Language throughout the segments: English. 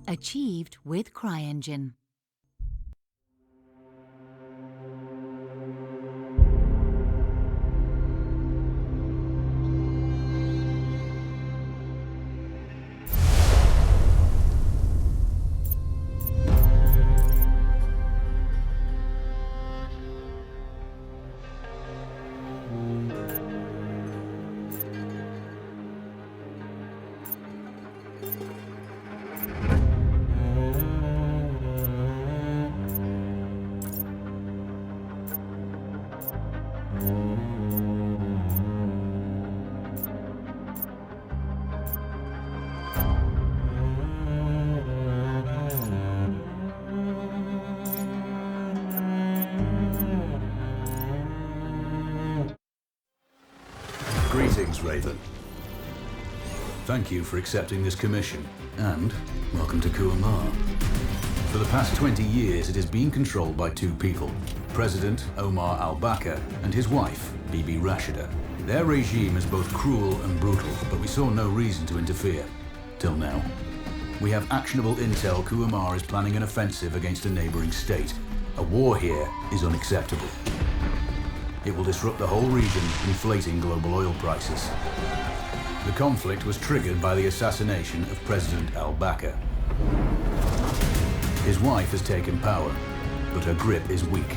Achieved with CryEngine. Greetings, Raven. Thank you for accepting this commission, and welcome to Kuamar. For the past 20 years, it has been controlled by two people, President Omar al-Bakr and his wife, Bibi Rashida. Their regime is both cruel and brutal, but we saw no reason to interfere. Till now. We have actionable intel Kuamar is planning an offensive against a neighboring state. A war here is unacceptable. It will disrupt the whole region, inflating global oil prices. The conflict was triggered by the assassination of President al-Bakr. His wife has taken power, but her grip is weak.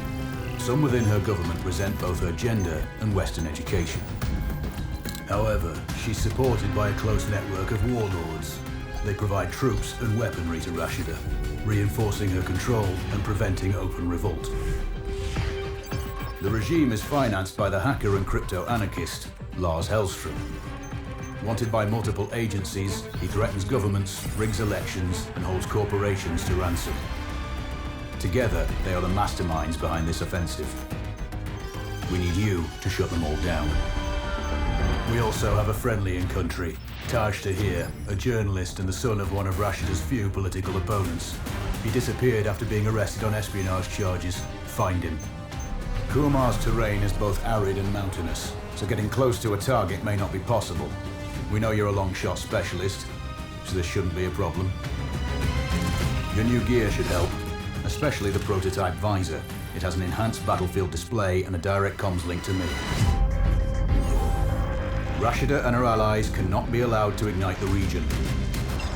Some within her government resent both her gender and Western education. However, she's supported by a close network of warlords. They provide troops and weaponry to Rashida, reinforcing her control and preventing open revolt. The regime is financed by the hacker and crypto-anarchist, Lars Hellstrom. Wanted by multiple agencies, he threatens governments, rigs elections, and holds corporations to ransom. Together, they are the masterminds behind this offensive. We need you to shut them all down. We also have a friendly in country, Taj Tahir, a journalist and the son of one of Rashida's few political opponents. He disappeared after being arrested on espionage charges. Find him. Kuamar's terrain is both arid and mountainous, so getting close to a target may not be possible. We know you're a long-shot specialist, so this shouldn't be a problem. Your new gear should help, especially the prototype visor. It has an enhanced battlefield display and a direct comms link to me. Rashida and her allies cannot be allowed to ignite the region.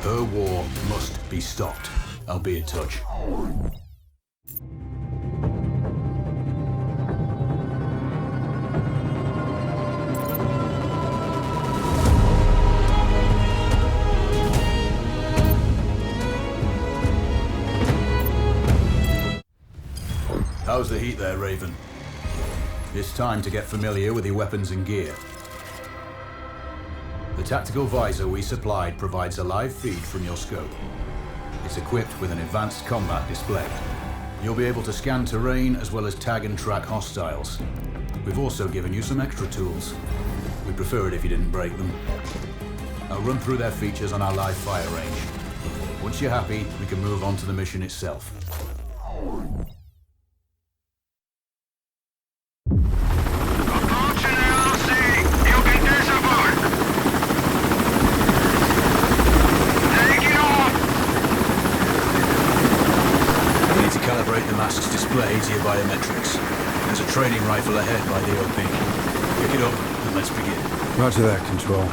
Her war must be stopped. I'll be in touch. How's the heat there, Raven? It's time to get familiar with your weapons and gear. The tactical visor we supplied provides a live feed from your scope. It's equipped with an advanced combat display. You'll be able to scan terrain as well as tag and track hostiles. We've also given you some extra tools. We'd prefer it if you didn't break them. I'll run through their features on our live fire range. Once you're happy, we can move on to the mission itself. Display to your biometrics. There's a training rifle ahead by the OP. Pick it up and let's begin. Roger that, Control.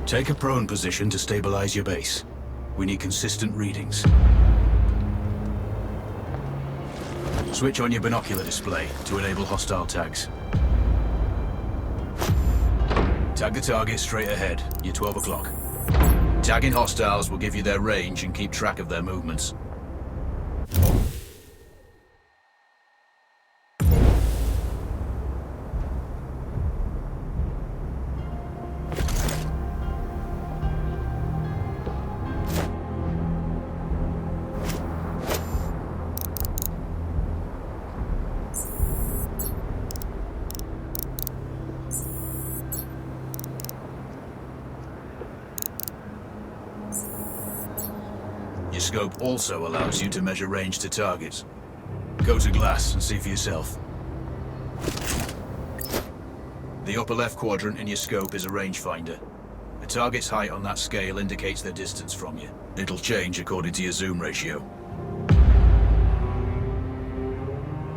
Take a prone position to stabilize your base. We need consistent readings. Switch on your binocular display to enable hostile tags. Tag the target straight ahead, you're 12 o'clock. Tagging hostiles will give you their range and keep track of their movements. Your scope also allows you to measure range to targets. Go to glass and see for yourself. The upper left quadrant in your scope is a rangefinder. A target's height on that scale indicates their distance from you. It'll change according to your zoom ratio.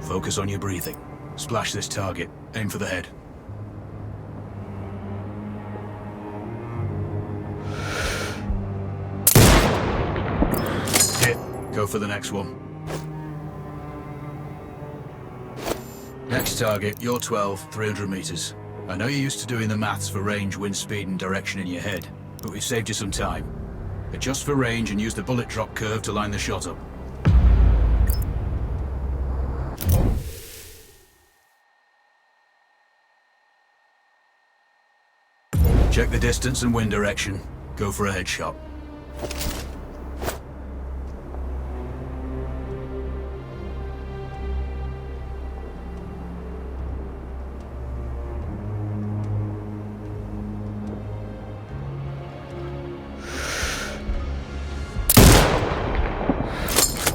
Focus on your breathing. Splash this target. Aim for the head. Go for the next one. Next target, you're 12, 300 meters. I know you're used to doing the maths for range, wind speed and direction in your head, but we've saved you some time. Adjust for range and use the bullet drop curve to line the shot up. Check the distance and wind direction. Go for a headshot.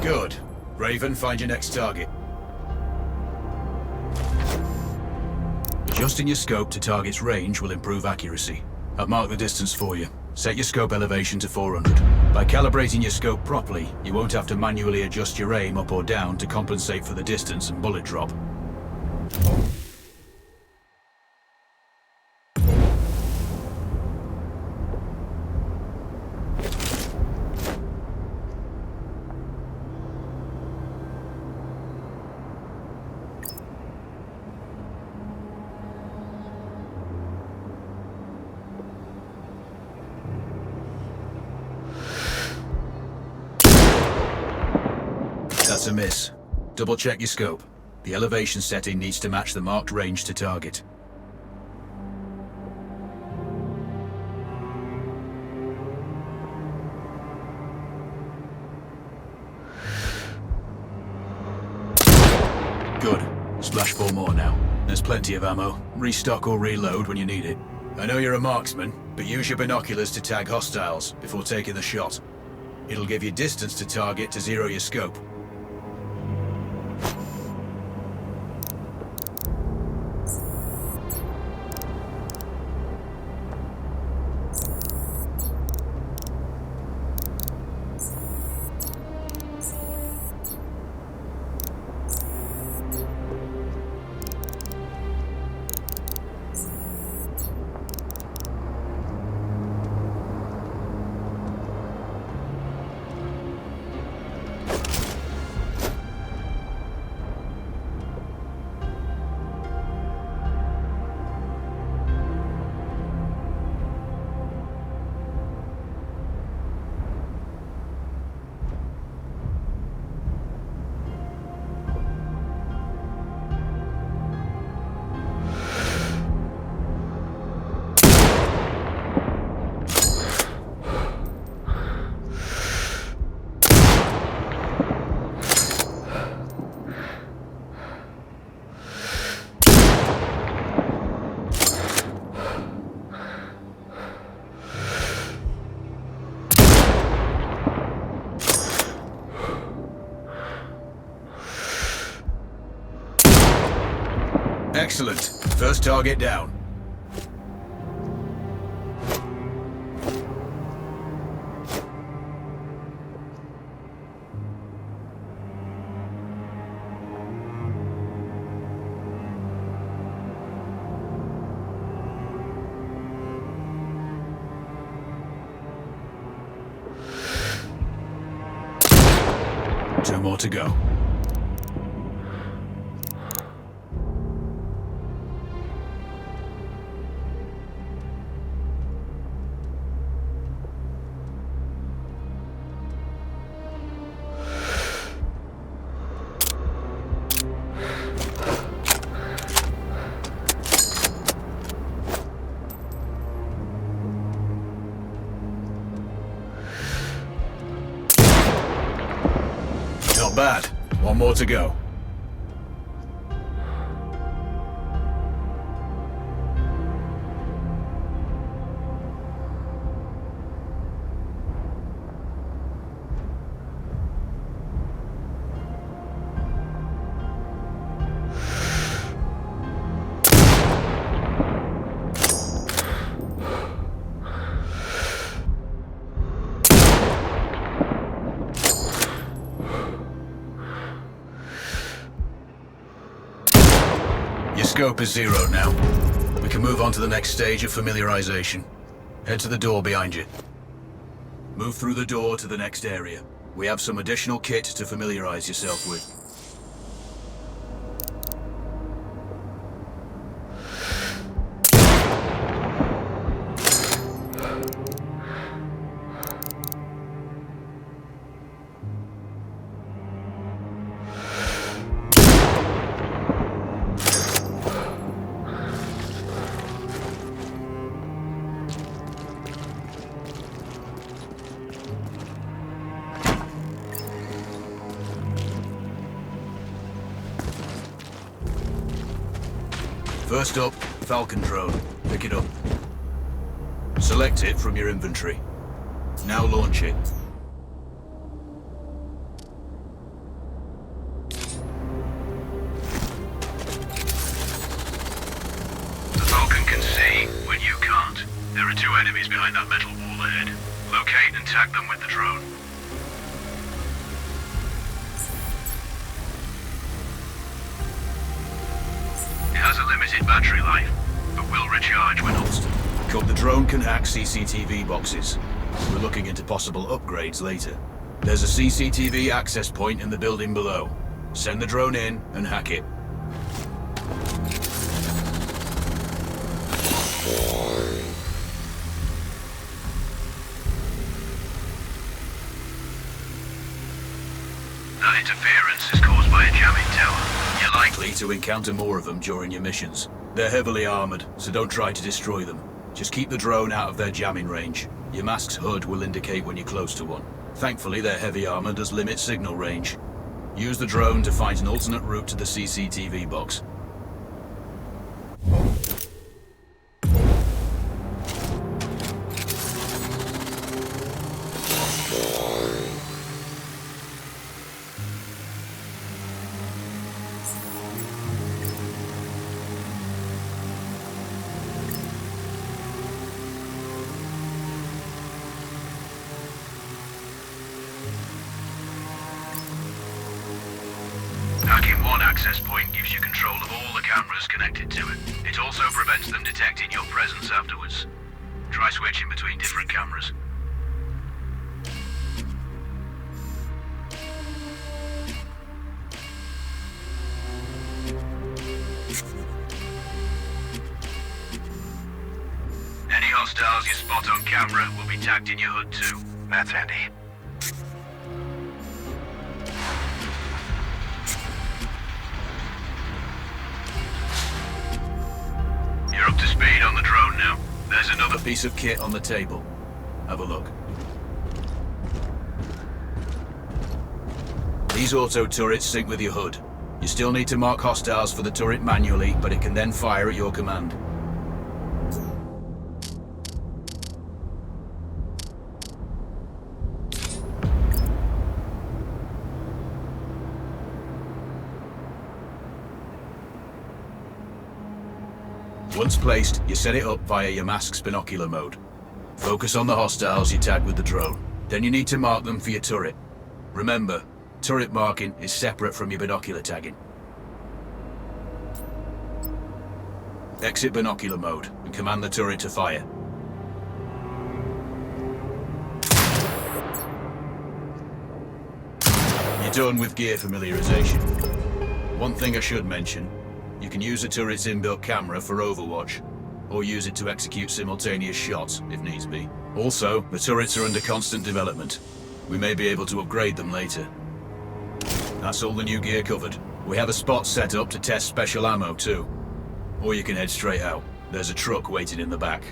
Good. Raven, find your next target. Adjusting your scope to target's range will improve accuracy. I've marked the distance for you. Set your scope elevation to 400. By calibrating your scope properly, you won't have to manually adjust your aim up or down to compensate for the distance and bullet drop. That's a miss. Double check your scope. The elevation setting needs to match the marked range to target. Good. Splash 4 more now. There's plenty of ammo. Restock or reload when you need it. I know you're a marksman, but use your binoculars to tag hostiles before taking the shot. It'll give you distance to target to zero your scope. Excellent. First target down. Two more to go. Not bad. One more to go. Scope is zeroed now. We can move on to the next stage of familiarization. Head to the door behind you. Move through the door to the next area. We have some additional kit to familiarize yourself with. First up, Falcon drone. Pick it up. Select it from your inventory. Now launch it. The Falcon can see when you can't. There are two enemies behind that metal wall ahead. Locate and tag them with the drone. It has a limited battery life, but will recharge when holstered. The drone can hack CCTV boxes. We're looking into possible upgrades later. There's a CCTV access point in the building below. Send the drone in and hack it. That interference is caused by a jamming tower. You're likely To encounter more of them during your missions. They're heavily armored, so don't try to destroy them. Just keep the drone out of their jamming range. Your mask's HUD will indicate when you're close to one. Thankfully, their heavy armor does limit signal range. Use the drone to find an alternate route to the CCTV box. Hacking one access point gives you control of all the cameras connected to it. It also prevents them detecting your presence afterwards. Try switching between different cameras. Any hostiles you spot on camera will be tagged in your HUD too. That's handy. You're up to speed on the drone now. There's another Piece of kit on the table. Have a look. These auto turrets sync with your HUD. You still need to mark hostiles for the turret manually, but it can then fire at your command. Once placed, you set it up via your mask's binocular mode. Focus on the hostiles you tag with the drone. Then you need to mark them for your turret. Remember, turret marking is separate from your binocular tagging. Exit binocular mode and command the turret to fire. You're done with gear familiarization. One thing I should mention, you can use the turret's inbuilt camera for overwatch, or use it to execute simultaneous shots if needs be. Also, the turrets are under constant development. We may be able to upgrade them later. That's all the new gear covered. We have a spot set up to test special ammo too. Or you can head straight out. There's a truck waiting in the back.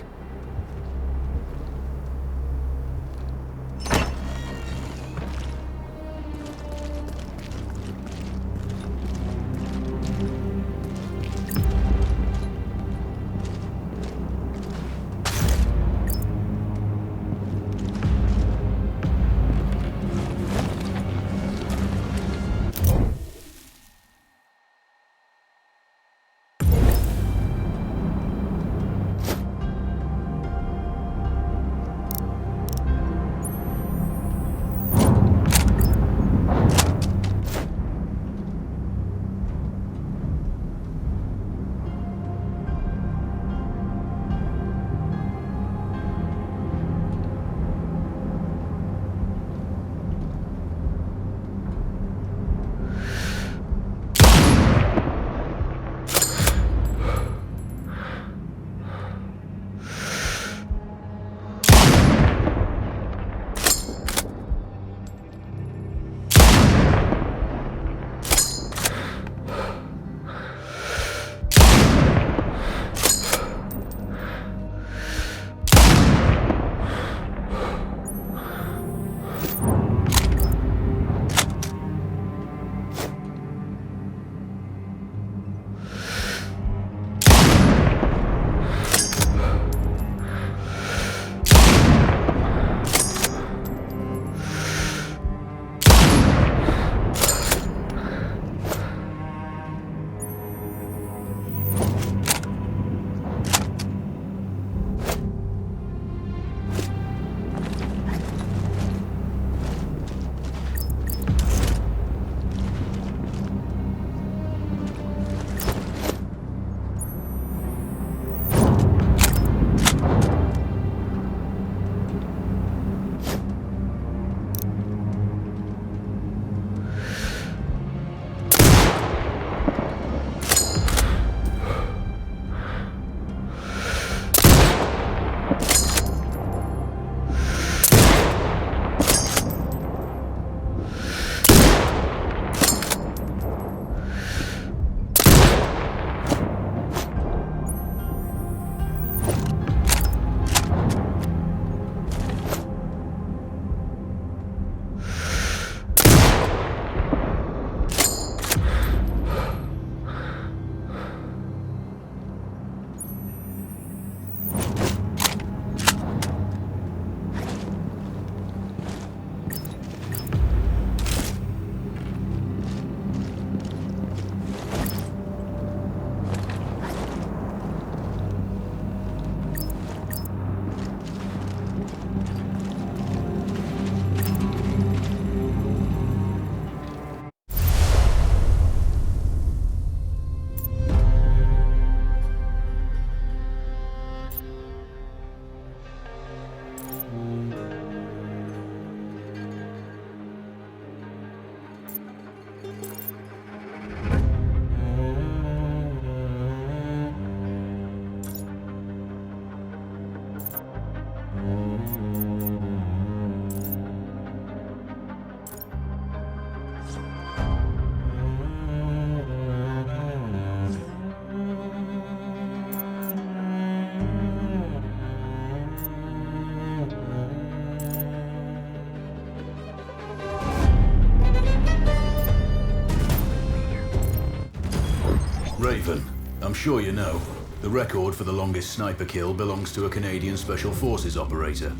I'm sure you know, the record for the longest sniper kill belongs to a Canadian Special Forces operator.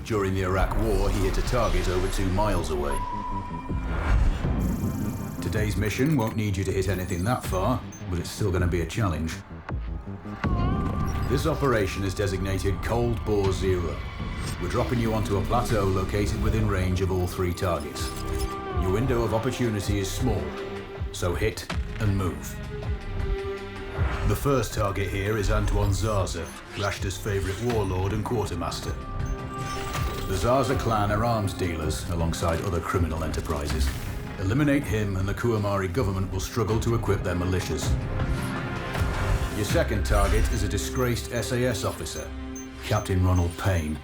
During the Iraq War, he hit a target over 2 miles away. Today's mission won't need you to hit anything that far, but it's still going to be a challenge. This operation is designated Cold Bore Zero. We're dropping you onto a plateau located within range of all 3 targets. Your window of opportunity is small, so hit and move. The first target here is Antoine Zaza, Rashta's favorite warlord and quartermaster. The Zaza clan are arms dealers alongside other criminal enterprises. Eliminate him and the Kuamari government will struggle to equip their militias. Your second target is a disgraced SAS officer, Captain Ronald Payne.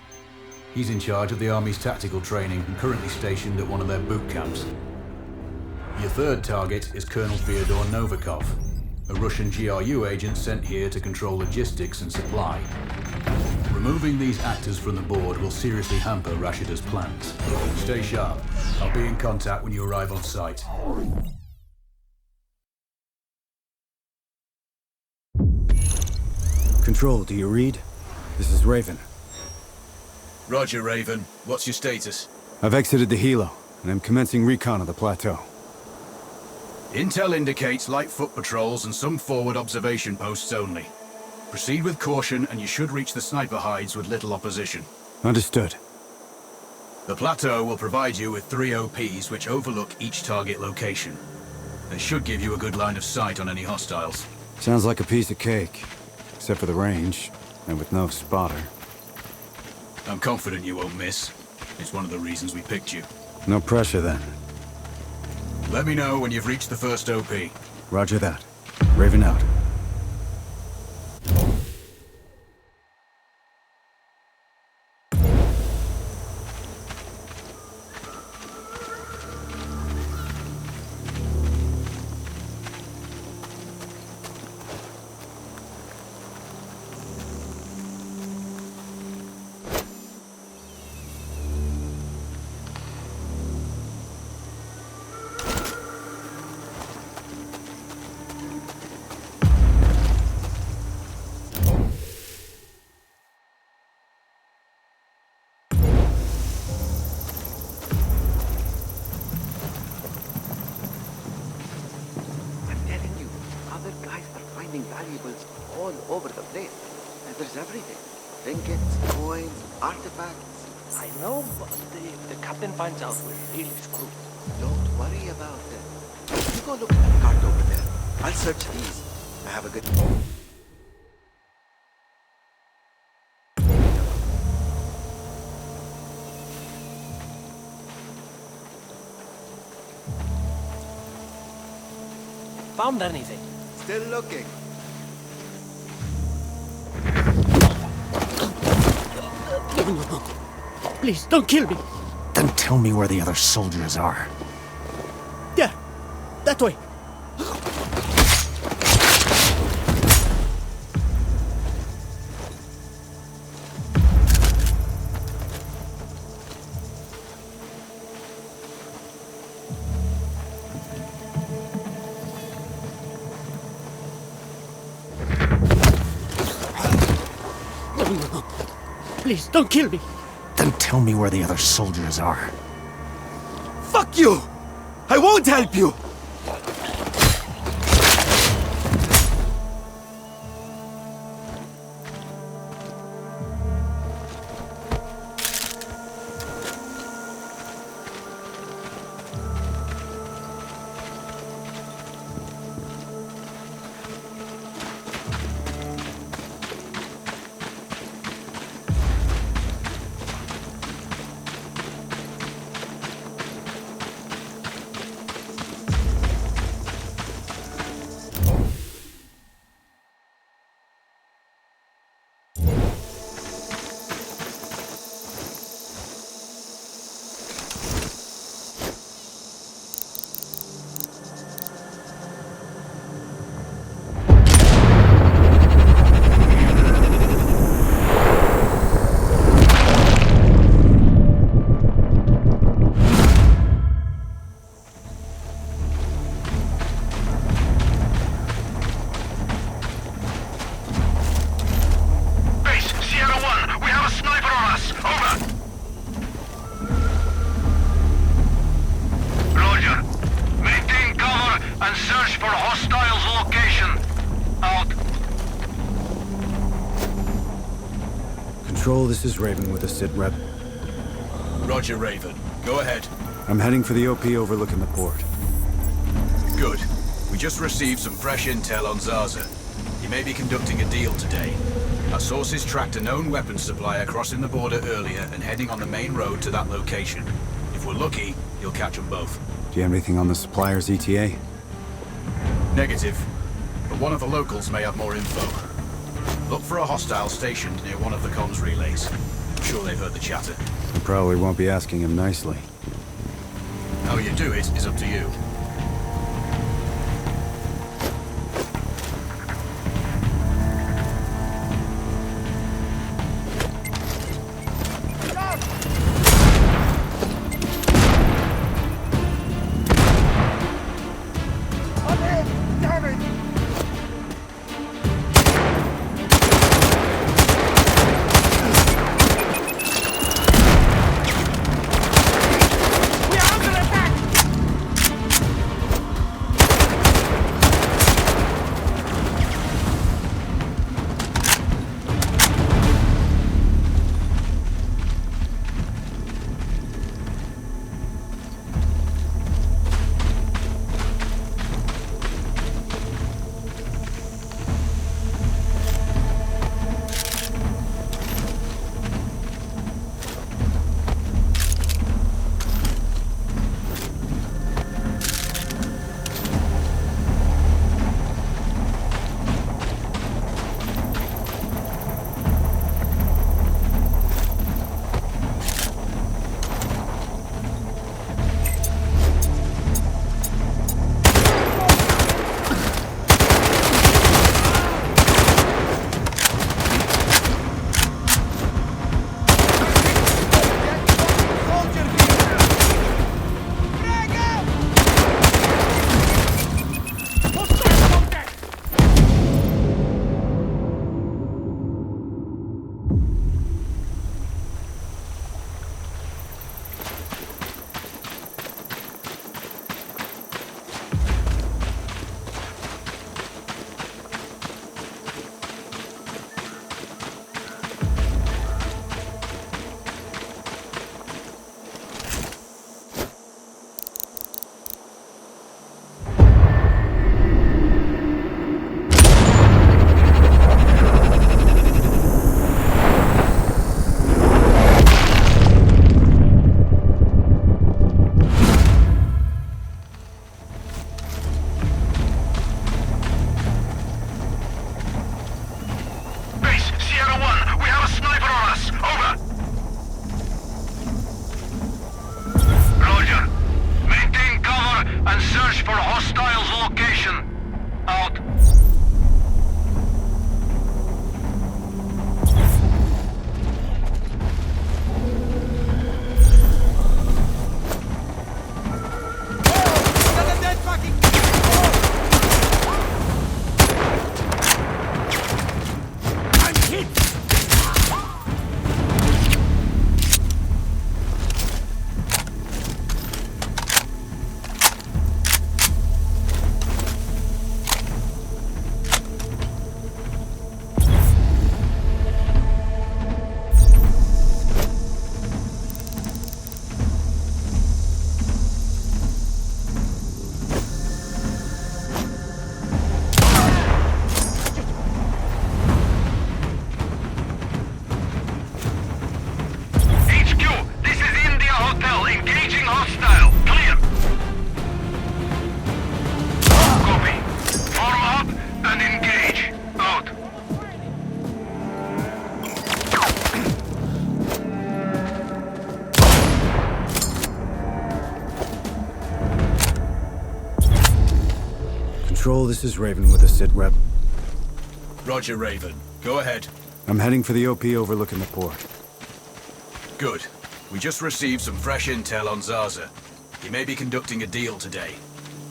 He's in charge of the Army's tactical training and currently stationed at one of their boot camps. Your third target is Colonel Fyodor Novikov, a Russian GRU agent sent here to control logistics and supply. Removing these actors from the board will seriously hamper Rashida's plans. Stay sharp. I'll be in contact when you arrive on site. Control, do you read? This is Raven. Roger, Raven. What's your status? I've exited the helo, and I'm commencing recon of the plateau. Intel indicates light foot patrols and some forward observation posts only. Proceed with caution and you should reach the sniper hides with little opposition. Understood. The plateau will provide you with 3 OPs which overlook each target location. They should give you a good line of sight on any hostiles. Sounds like a piece of cake. Except for the range, and with no spotter. I'm confident you won't miss. It's one of the reasons we picked you. No pressure then. Let me know when you've reached the first OP. Roger that. Raven out. Valuables all over the place. And there's everything. Trinkets, coins, artifacts. I know, but if the captain finds out, we're really screwed. Don't worry about it. You go look at the cart over there. I'll search these. I have a good... Found anything? Still looking. Please, don't kill me. Then tell me where the other soldiers are. There. That way. Please, don't kill me. Then tell me where the other soldiers are. Fuck you! I won't help you! Control, this is Raven with a sit rep. Roger, Raven. Go ahead. I'm heading for the OP overlooking the port. Good. We just received some fresh intel on Zaza. He may be conducting a deal today. Our sources tracked a known weapons supplier crossing the border earlier and heading on the main road to that location. If we're lucky, you'll catch them both. Do you have anything on the supplier's ETA? Negative. But one of the locals may have more info. Look for a hostile stationed near one of the comms relays. I'm sure they've heard the chatter. I probably won't be asking him nicely. How you do it is up to you. Control, this is Raven with a sit rep. Roger, Raven. Go ahead. I'm heading for the OP overlooking the port. Good. We just received some fresh intel on Zaza. He may be conducting a deal today.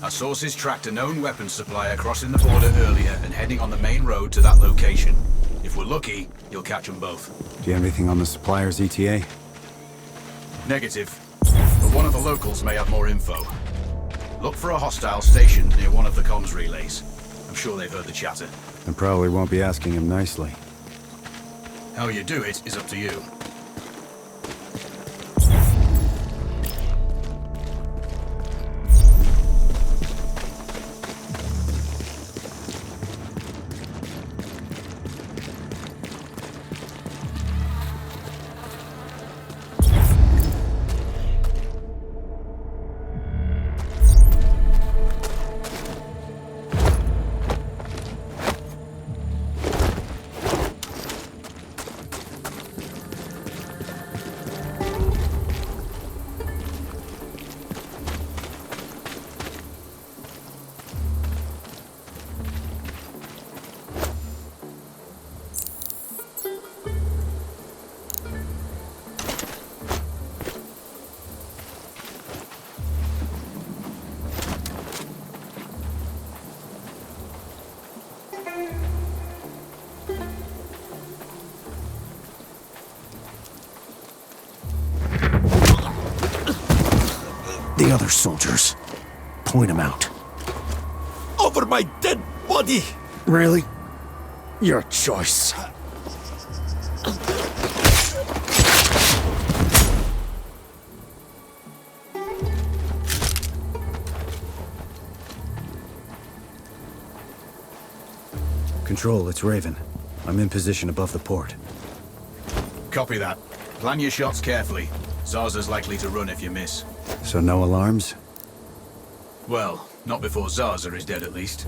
Our sources tracked a known weapons supplier crossing the border earlier and heading on the main road to that location. If we're lucky, you'll catch them both. Do you have anything on the supplier's ETA? Negative. But one of the locals may have more info. Look for a hostile stationed near one of the comms relays. I'm sure they've heard the chatter. I probably won't be asking him nicely. How you do it is up to you. The other soldiers. Point them out. Over my dead body! Really? Your choice. Control, it's Raven. I'm in position above the port. Copy that. Plan your shots carefully. Zarza's likely to run if you miss. So no alarms? Well, not before Zarza is dead at least.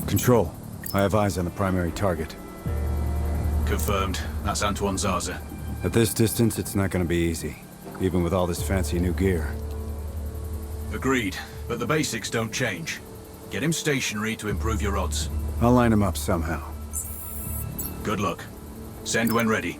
Control, I have eyes on the primary target. Confirmed. That's Antoine Zarza. At this distance, it's not gonna be easy, even with all this fancy new gear. Agreed, but the basics don't change. Get him stationary to improve your odds. I'll line him up somehow. Good luck. Send when ready.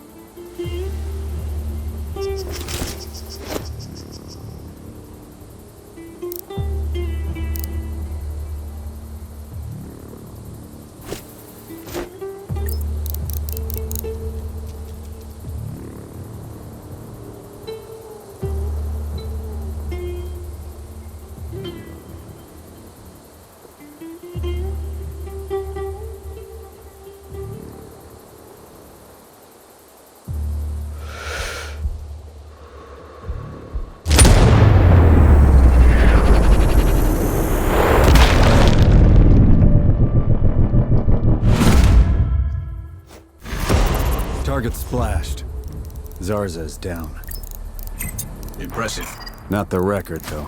Target splashed. Zarza is down. Impressive. Not the record, though.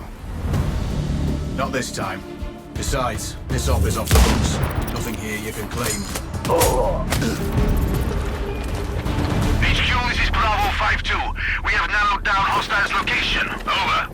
Not this time. Besides, this op is off the books. Nothing here you can claim. HQ, this is Bravo 5-2. We have narrowed down hostiles' location. Over.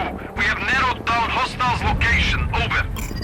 2, we have narrowed down hostiles' location. Over.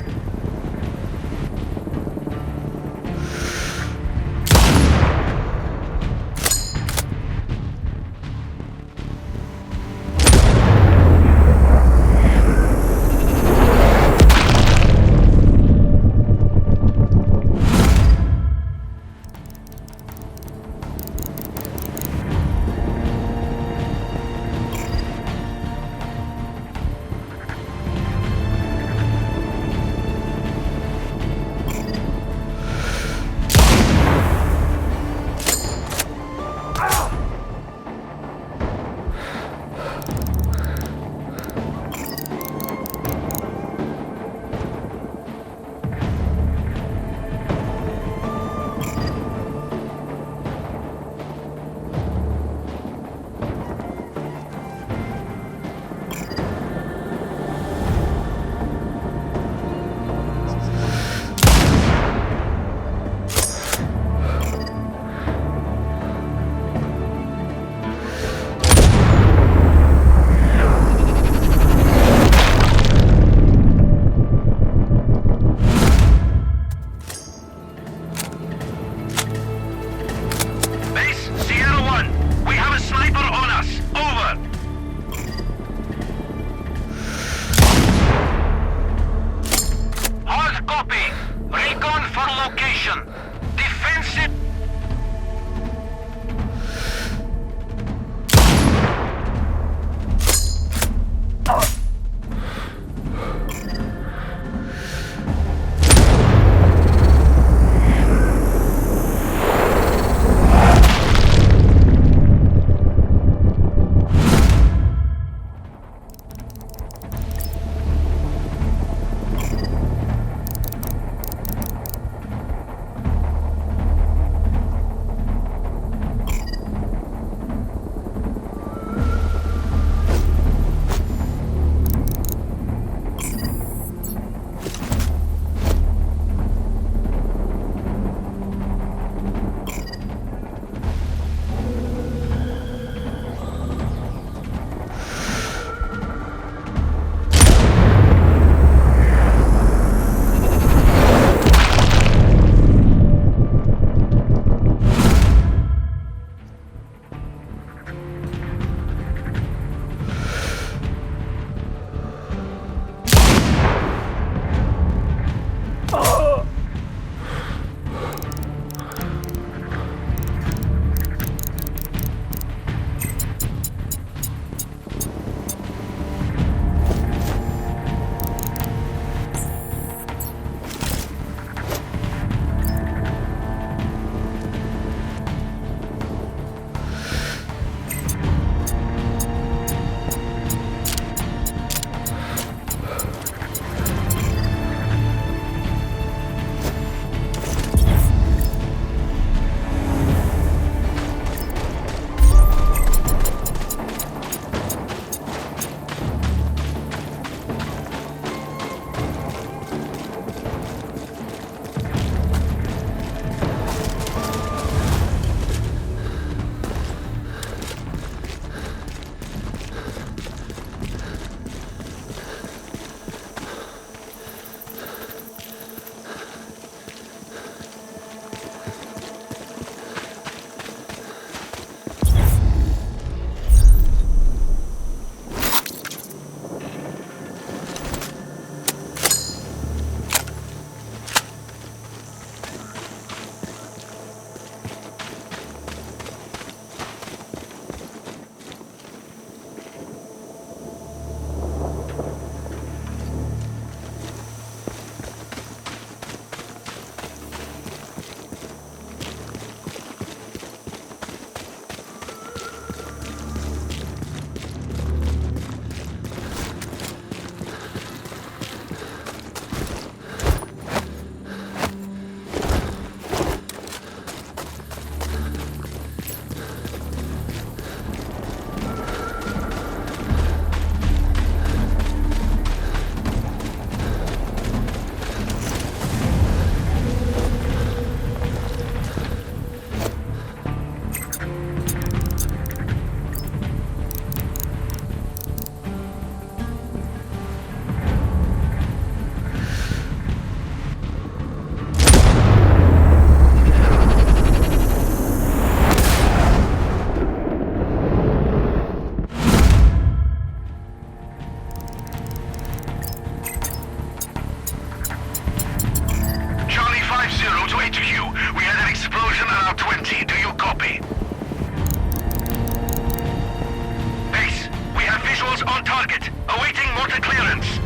mortar clearance.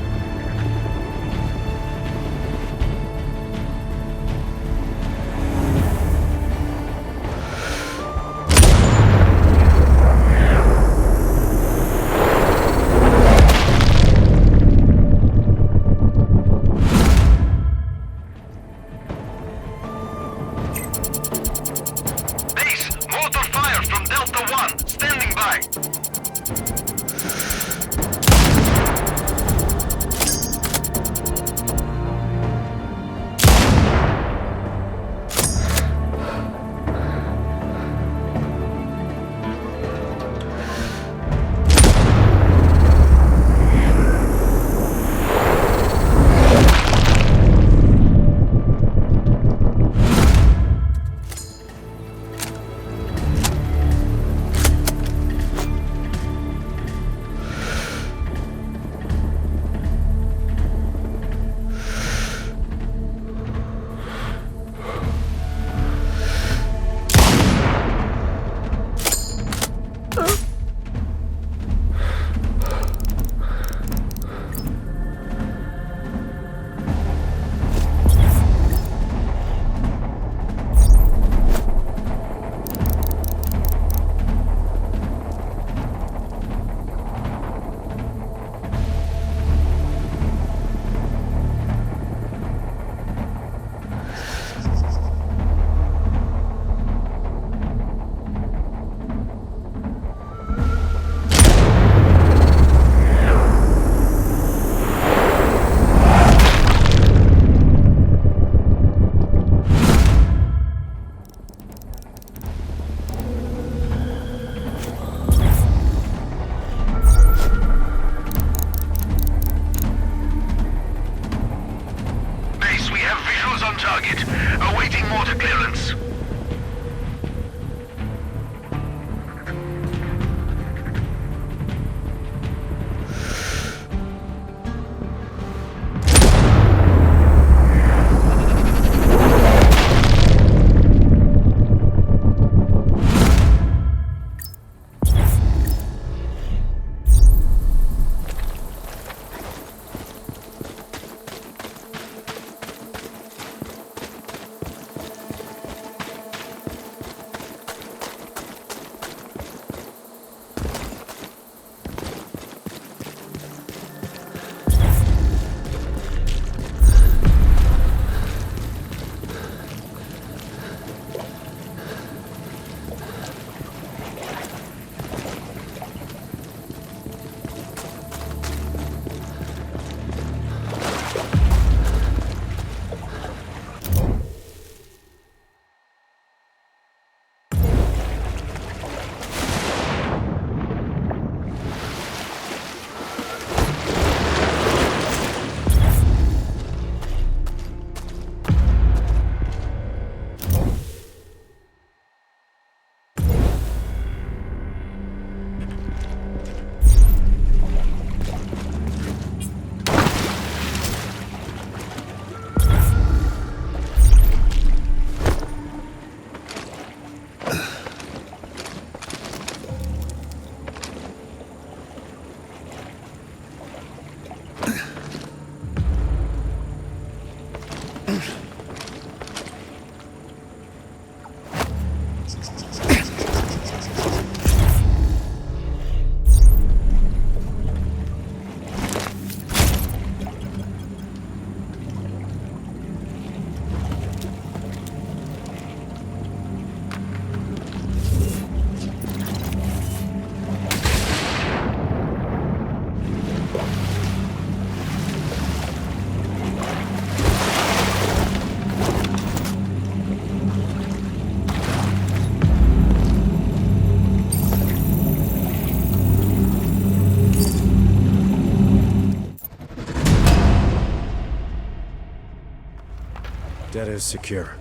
Data is secure.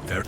There.